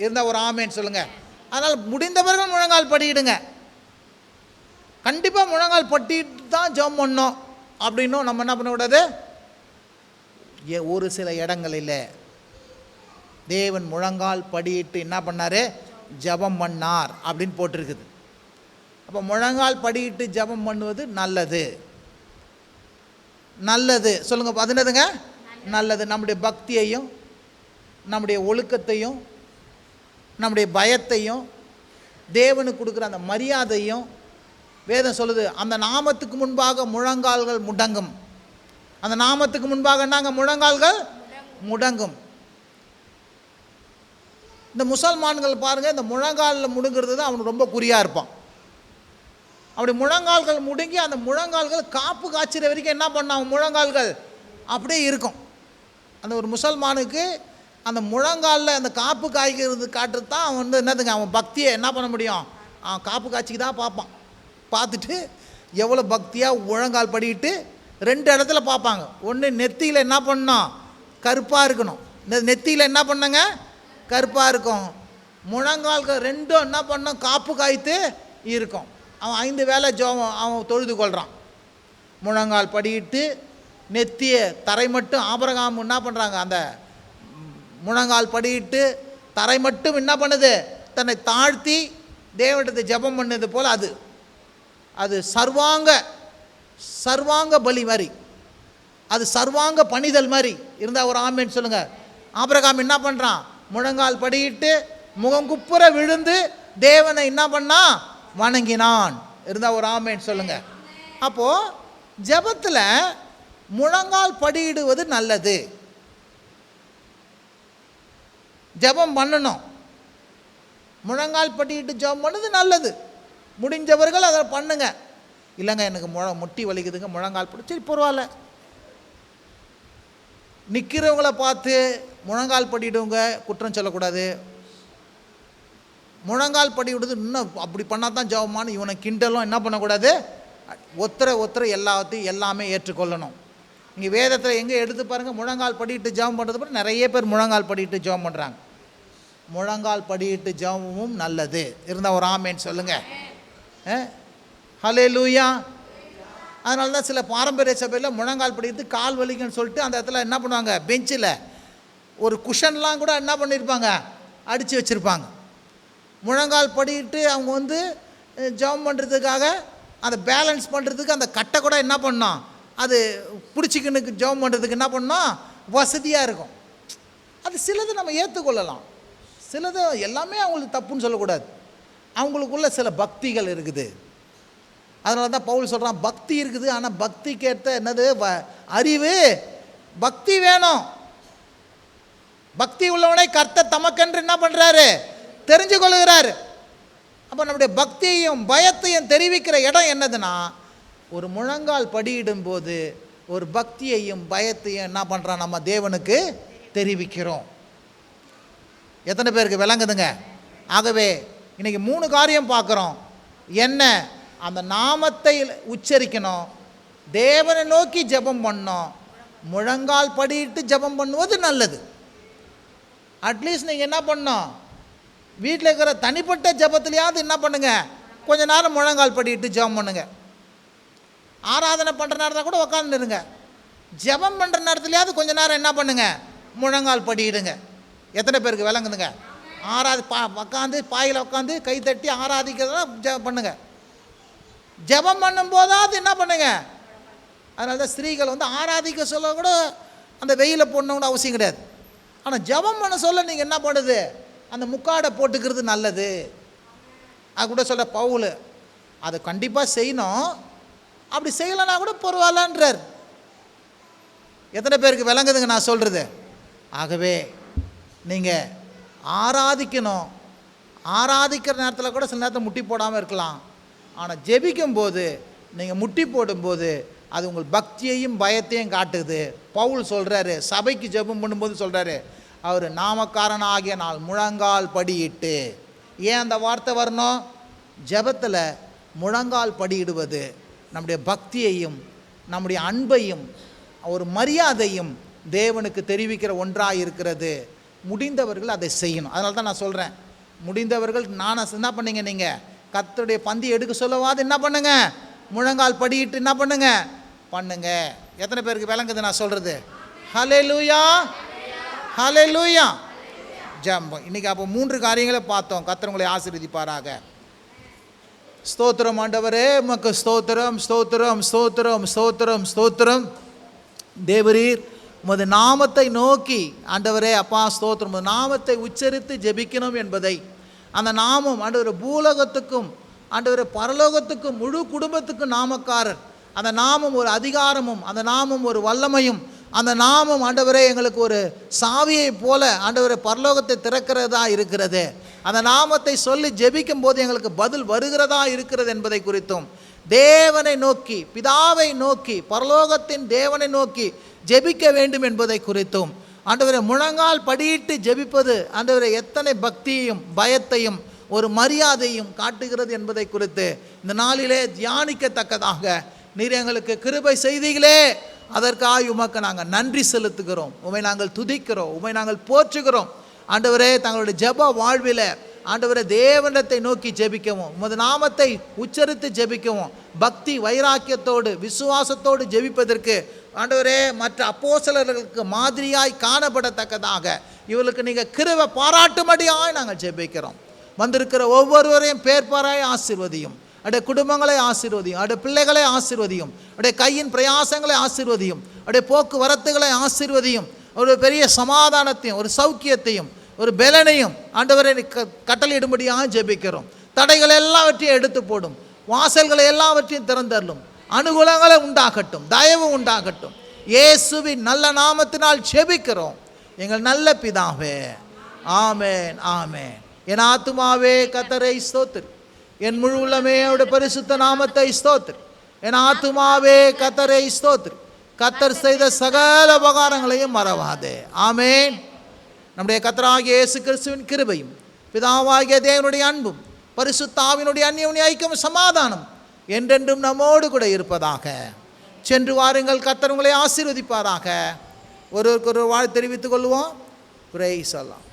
இருந்தால் ஒரு ஆமேன்னு சொல்லுங்கள். அதனால் முடிந்தவர்கள் முழங்கால் படியிடுங்க. கண்டிப்பாக முழங்கால் பட்டிட்டு தான் ஜெபம் பண்ணோம் அப்படின்னும் நம்ம என்ன பண்ணக்கூடாது. ஒரு சில இடங்களில் தேவன் முழங்கால் படியிட்டு என்ன பண்ணார், ஜெபம் பண்ணார் அப்படின்னு போட்டிருக்குது. அப்போ முழங்கால் படியிட்டு ஜெபம் பண்ணுவது நல்லது. நல்லது சொல்லுங்கள், அது என்னதுங்க? நல்லது. நம்முடைய பக்தியையும் நம்முடைய ஒழுக்கத்தையும் நம்முடைய பயத்தையும் தேவனுக்கு கொடுக்குற அந்த மரியாதையும் வேதம் சொல்லுது. அந்த நாமத்துக்கு முன்பாக முழங்கால்கள் முடங்கும். அந்த நாமத்துக்கு முன்பாக நாங்கள் முழங்கால்கள் முடங்கும். இந்த முசல்மான்கள் பாருங்கள், இந்த முழங்காலில் முடுங்கிறது தான் அவனுக்கு ரொம்ப குறியாக இருப்பான். அப்படி முழங்கால்கள் முடுங்கி அந்த முழங்கால்கள் காப்பு காய்ச்சிற வரைக்கும் என்ன பண்ணான், முழங்கால்கள் அப்படியே இருக்கும். அந்த ஒரு முசல்மானுக்கு அந்த முழங்காலில் அந்த காப்பு காய்க்கிறது காட்டுறது தான் அவன் வந்து என்னதுங்க, அவன் பக்தியை என்ன பண்ண முடியும், அவன் காப்பு காய்ச்சிக்கு தான் பார்ப்பான். பார்த்துட்டு எவ்வளோ பக்தியாக முழங்கால் படிக்கிட்டு 2 இடத்துல பார்ப்பாங்க. ஒன்று நெத்தியில் என்ன பண்ணணும், கருப்பாக இருக்கணும். இந்த நெத்தியில் என்ன பண்ணுங்க, கருப்பாக இருக்கும். முழங்கால்கள் 2 என்ன பண்ணோம், காப்பு காய்த்து இருக்கும். அவன் 5 வேளை ஜெபம் அவன் தொழுது கொள்கிறான். முழங்கால் படிக்கிட்டு நெத்திய தரை மட்டும். ஆபிரகாம் என்ன பண்ணுறாங்க, அந்த முழங்கால் படிக்கிட்டு தரை மட்டும் என்ன பண்ணுது, தன்னை தாழ்த்தி தேவனிடத்தை ஜெபம் பண்ணது போல் அது சர்வாங்க பலி மாதிரி, அது சர்வாங்க பணிதல் மாதிரி இருந்தால் ஒரு ஆமேன்னு சொல்லுங்கள். ஆபிரகாம் என்ன பண்ணுறான், முழங்கால் படிக்கிட்டு முகங்குப்புற விழுந்து தேவனை என்ன பண்ணா, வணங்கினான். இருந்தால் ஒரு ஆமேன்னு சொல்லுங்கள். அப்போது ஜெபத்தில் முழங்கால் படியிடுவது நல்லது. ஜெபம் பண்ணணும், முழங்கால் படியிட்டு ஜெபம் பண்ணது நல்லது. முடிஞ்சவர்கள் அதை பண்ணுங்க. இல்லைங்க எனக்கு முட்டி வலிக்குதுங்க, முழங்கால் படி, சரி பரவாயில்ல. நிற்கிறவங்கள பார்த்து முழங்கால் படிடுவங்க குற்றம் சொல்லக்கூடாது. முழங்கால் படி விடுது இன்னும் அப்படி பண்ணால் தான் ஜெபமானு இவனை கிண்டலும் என்ன பண்ணக்கூடாது. ஒருத்தரை எல்லாத்தையும் எல்லாமே ஏற்றுக்கொள்ளணும். இங்கே வேதத்தில் எங்கே எடுத்து பாருங்கள், முழங்கால் படிட்டு ஜெபம் பண்ணுறது பற்றி நிறைய பேர் முழங்கால் படிட்டு ஜெபம் பண்ணுறாங்க. முழங்கால் படிட்டு ஜெபமும் நல்லது. இருந்தால் ஒரு ஆமேன்னு சொல்லுங்கள். ஹல்லேலூயா. அதனால தான் சில பாரம்பரிய சபையில் முழங்கால் படிட்டு கால் வலிக்குன்னு சொல்லிட்டு அந்த இடத்துல என்ன பண்ணுவாங்க, பெஞ்சில் ஒரு குஷன்லாம் கூட என்ன பண்ணியிருப்பாங்க, அடித்து வச்சுருப்பாங்க. முழங்கால் படிட்டு அவங்க வந்து ஜெபம் பண்ணுறதுக்காக அதை பேலன்ஸ் பண்ணுறதுக்கு அந்த கட்டை கூட என்ன பண்ணோம், அது பிடிச்சிக்கணுக்கு ஜெபம் பண்ணுறதுக்கு என்ன பண்ணோம், வசதியாக இருக்கும். அது சிலது நம்ம ஏற்றுக்கொள்ளலாம், சிலது எல்லாமே அவங்களுக்கு தப்புன்னு சொல்லக்கூடாது. அவங்களுக்குள்ள சில பக்திகள் இருக்குது. அதனால தான் பவுல் சொல்கிறான், பக்தி இருக்குது, ஆனால் பக்திக்கேற்ற என்னது, அறிவு பக்தி வேணும். பக்தி உள்ளவனை கர்த்தர் தமக்கென்று என்ன பண்ணுறாரு, தெரிஞ்சு கொள்கிறாரு. அப்போ நம்முடைய பக்தியையும் பயத்தையும் தெரிவிக்கிற இடம் என்னதுன்னா, ஒரு முழங்கால் படியிடும்போது ஒரு பக்தியையும் பயத்தையும் என்ன பண்ணுறான், நம்ம தேவனுக்கு தெரிவிக்கிறோம். எத்தனை பேருக்கு விளங்குதுங்க? ஆகவே இன்றைக்கி 3 காரியம் பார்க்குறோம். என்ன, அந்த நாமத்தை உச்சரிக்கணும், தேவனை நோக்கி ஜெபம் பண்ணணும், முழங்கால் படியிட்டு ஜெபம் பண்ணுவது நல்லது. அட்லீஸ்ட் நீங்கள் என்ன பண்ணணும், வீட்டில் இருக்கிற தனிப்பட்ட ஜெபத்துலையாவது என்ன பண்ணுங்க, கொஞ்ச நேரம் முழங்கால் படியிட்டு ஜெபம் பண்ணுங்க. ஆராதனை பண்ணுற நேரத்தில் கூட உக்காந்துருங்க. ஜெபம் பண்ணுற நேரத்துலையாவது கொஞ்ச நேரம் என்ன பண்ணுங்க, முழங்கால் படியிடுங்க. எத்தனை பேருக்கு விளங்குதுங்க? உட்காந்து பாயில் உட்காந்து கை தட்டி ஆராதிக்கிறதா ஜெபம் பண்ணுங்க. ஜெபம் பண்ணும் போதாவது என்ன பண்ணுங்க. அதனால தான் ஸ்திரீகள் வந்து ஆராதிக்க சொல்ல கூட அந்த வெயில போடணும்னு அவசியம் கிடையாது. ஆனால் ஜெபம் பண்ண சொல்ல நீங்கள் என்ன பண்ணுது, அந்த முக்காடை போட்டுக்கிறது நல்லது. அது கூட சொல்ல பவுல் அதை கண்டிப்பாக செய்யணும், அப்படி செய்யலைன்னா கூட பரவாயில்லன்றார். எத்தனை பேருக்கு விளங்குதுங்க நான் சொல்கிறது? ஆகவே நீங்கள் ஆராதிக்கணும். ஆராதிக்கிற நேரத்தில் கூட சில நேரத்தில் முட்டி போடாமல் இருக்கலாம். ஆனால் ஜெபிக்கும்போது நீங்கள் முட்டி போடும்போது அது உங்கள் பக்தியையும் பயத்தையும் காட்டுது. பவுல் சொல்கிறாரு, சபைக்கு ஜெபம் பண்ணும்போது சொல்கிறாரு, அவர் நாமக்காரன் ஆகிய நாள் முழங்கால் படியிட்டு. ஏன் அந்த வார்த்தை வரணும்? ஜெபத்தில் முழங்கால் படியிடுவது நம்முடைய பக்தியையும் நம்முடைய அன்பையும் ஒரு மரியாதையும் தேவனுக்கு தெரிவிக்கிற ஒன்றாக இருக்கிறது. முடிந்தவர்கள் அதை செய்யணும். அதனால தான் நான் சொல்கிறேன், முடிந்தவர்கள் என்ன பண்ணீங்க, நீங்கள் கர்த்தருடைய பந்தி எடுக்க சொல்லவாது என்ன பண்ணுங்க, முழங்கால் படியிட்டு என்ன பண்ணுங்க பண்ணுங்க. எத்தனை பேருக்கு விளங்குது நான் சொல்கிறது? ஹல்லேலூயா, ஹல்லேலூயா. ஜெபம். இன்றைக்கி அப்போ 3 காரியங்களை பார்த்தோம். கர்த்தர் உங்களை ஆசீர்வதிப்பாராக. ஸ்தோத்திரம் ஆண்டவரே, உமக்கு ஸ்தோத்திரம், ஸ்தோத்திரம், ஸ்தோத்திரம், ஸ்தோத்திரம், ஸ்தோத்திரம். தேவரீர் உமது நாமத்தை நோக்கி ஆண்டவரே அப்பா ஸ்தோத்திரம், உமது நாமத்தை உச்சரித்து ஜெபிக்கணும் என்பதை, அந்த நாமம் ஆண்டவரே பூலோகத்துக்கும் ஆண்டவரே பரலோகத்துக்கும் முழு குடும்பத்துக்கும் நாமக்காரர். அந்த நாமம் ஒரு அதிகாரமும், அந்த நாமம் ஒரு வல்லமையும், அந்த நாமம் ஆண்டவரே எங்களுக்கு ஒரு சாவியை போல ஆண்டவரே பரலோகத்தை திறக்கிறதா இருக்கிறது. அந்த நாமத்தை சொல்லி ஜெபிக்கும் போது எங்களுக்கு பதில் வருகிறதா இருக்கிறது என்பதை குறித்தும், தேவனை நோக்கி, பிதாவை நோக்கி, பரலோகத்தின் தேவனை நோக்கி ஜெபிக்க வேண்டும் என்பதை குறித்தும் ஆண்டவரே முழங்கால் படியிட்டு ஜெபிப்பது ஆண்டவரே எத்தனை பக்தியையும் பயத்தையும் ஒரு மரியாதையும் காட்டுகிறது என்பதை குறித்து இந்த நாளிலே தியானிக்கத்தக்கதாக நீர் எங்களுக்கு கிருபை செய்தீங்களே, அதற்காக உமக்கு நாங்கள் நன்றி செலுத்துகிறோம். உமை நாங்கள் துதிக்கிறோம், உமை நாங்கள் போற்றுகிறோம். ஆண்டவரே தங்களுடைய ஜெப வாழ்வில் ஆண்டவரே தேவனத்தை நோக்கி ஜெபிக்கவும், உமது நாமத்தை உச்சரித்து ஜெபிக்கவும், பக்தி வைராக்கியத்தோடு விசுவாசத்தோடு ஜெபிப்பதற்கு ஆண்டவரே மற்ற அப்போஸ்தலர்களுக்கு மாதிரியாய் காணப்படத்தக்கதாக இவர்களுக்கு நீங்கள் கிருபை பாராட்டும்படியாய் நாங்கள் ஜெபிக்கிறோம். வந்திருக்கிற ஒவ்வொருவரையும் பேர்பாராய் ஆசீர்வதியும், அடைய குடும்பங்களை ஆசீர்வதியும், அடைய பிள்ளைகளை ஆசீர்வதியும், அடைய கையின் பிரயாசங்களை ஆசீர்வதியும், அடைய போக்குவரத்துகளை ஆசீர்வதியும். ஒரு பெரிய சமாதானத்தையும் ஒரு சௌக்கியத்தையும் ஒரு பலனையும் ஆண்டவரை கட்டளையிடும்படியாக ஜெபிக்கிறோம். தடைகள் எல்லாவற்றையும் எடுத்து போடும், வாசல்களை எல்லாவற்றையும் திறந்தரலும், அனுகூலங்களை உண்டாகட்டும், தயவு உண்டாகட்டும். இயேசுவின் நல்ல நாமத்தினால் ஜெபிக்கிறோம் எங்கள் நல்ல பிதாவே, ஆமென், ஆமென். என் ஆத்துமாவே கர்த்தரை ஸ்தோத்திரி, என் முழு உள்ளமே அவருடைய பரிசுத்த நாமத்தை ஸ்தோத்திரி. என் ஆத்துமாவே கர்த்தரை ஸ்தோத்திரி, கர்த்தர் செய்த சகல உபகாரங்களையும் மறவாதே. ஆமென். நம்முடைய கர்த்தராகிய இயேசு கிறிஸ்துவின் கிருபையும் பிதாவாகிய தேவனுடைய அன்பும் பரிசுத்த ஆவியினுடைய அந்யோன்ய ஐக்கியம் சமாதானம் என்றென்றும் நம்மோடு கூட இருப்பதாக. சென்று வாருங்கள், கர்த்தர் உங்களை ஆசீர்வதிப்பாராக. ஒருவருக்கு ஒரு வாழ்த்து தெரிவித்துக் கொள்வோம். பிரைஸ் அல்லாஹ்.